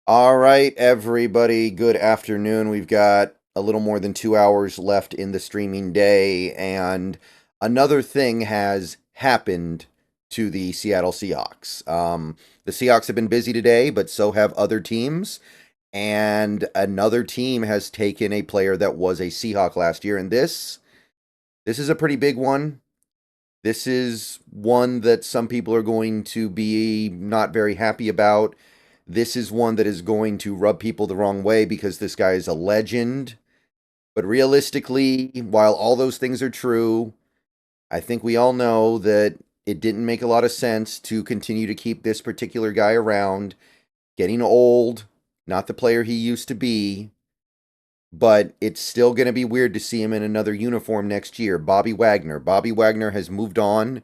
All right, everybody, good afternoon. We've got a little more than 2 hours left in the streaming day, and another thing has happened to the Seattle Seahawks. The Seahawks have been busy today, but so have other teams, and another team has taken a player that was a Seahawk last year, and this is a pretty big one. This is one that some people are going to be not very happy about. This is one that is going to rub people the wrong way because this guy is a legend. But realistically, while all those things are true, I think we all know that it didn't make a lot of sense to continue to keep this particular guy around. Getting old, not the player he used to be, but it's still going to be weird to see him in another uniform next year. Bobby Wagner. Bobby Wagner has moved on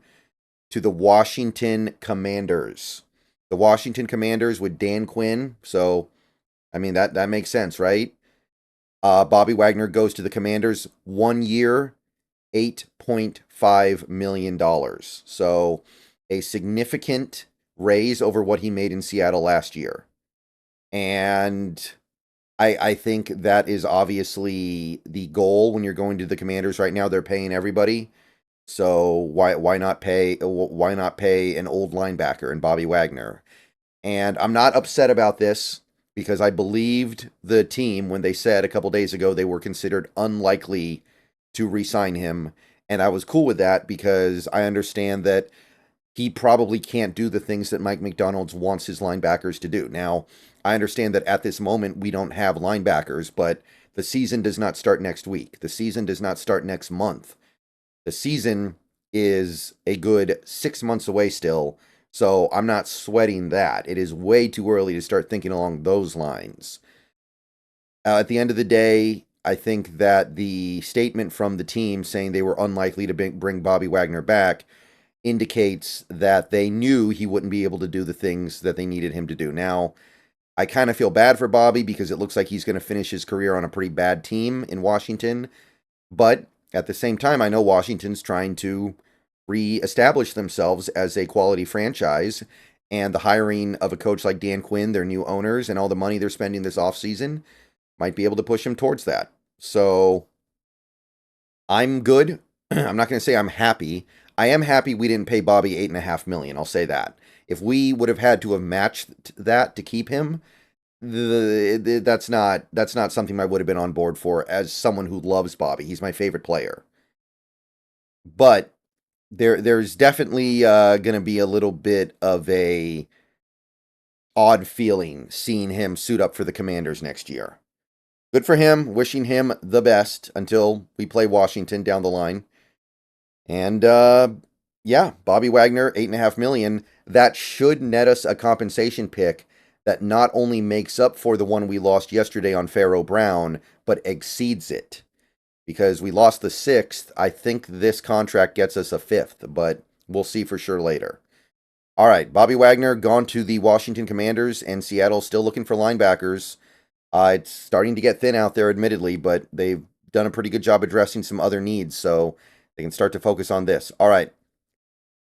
to the Washington Commanders. The Washington Commanders with Dan Quinn. So, I mean, that makes sense, right? Bobby Wagner goes to the Commanders 1 year, $8.5 million. So, a significant raise over what he made in Seattle last year. And I think that is obviously the goal when you're going to the Commanders right now. They're paying everybody. So why not pay an old linebacker in Bobby Wagner? And I'm not upset about this because I believed the team when they said a couple days ago they were considered unlikely to re-sign him, and I was cool with that because I understand that he probably can't do the things that Mike McDonald wants his linebackers to do. Now, I understand that at this moment we don't have linebackers, but the season does not start next week. The season does not start next month. The season is a good 6 months away still, so I'm not sweating that. It is way too early to start thinking along those lines. At the end of the day, I think that the statement from the team saying they were unlikely to bring Bobby Wagner back indicates that they knew he wouldn't be able to do the things that they needed him to do. Now, I kind of feel bad for Bobby because it looks like he's going to finish his career on a pretty bad team in Washington. But at the same time, I know Washington's trying to reestablish themselves as a quality franchise. And the hiring of a coach like Dan Quinn, their new owners, and all the money they're spending this offseason might be able to push him towards that. So I'm good. I'm not going to say I'm happy. I am happy we didn't pay Bobby $8.5 million. I'll say that. If we would have had to have matched that to keep him, that's not something I would have been on board for as someone who loves Bobby. He's my favorite player. But there's definitely going to be a little bit of a odd feeling seeing him suit up for the Commanders next year. Good for him. Wishing him the best until we play Washington down the line. And yeah, Bobby Wagner, $8.5 million. That should net us a compensation pick that not only makes up for the one we lost yesterday on Pharaoh Brown, but exceeds it. Because we lost the sixth, I think this contract gets us a fifth, but we'll see for sure later. All right, Bobby Wagner gone to the Washington Commanders, and Seattle still looking for linebackers. It's starting to get thin out there, admittedly, but they've done a pretty good job addressing some other needs, so they can start to focus on this. All right,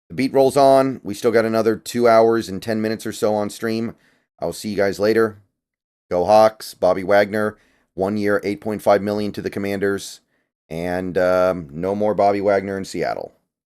the beat rolls on. We still got another 2 hours and 10 minutes or so on stream. I will see you guys later. Go Hawks. Bobby Wagner, 1 year, $8.5 million to the Commanders, and no more Bobby Wagner in Seattle.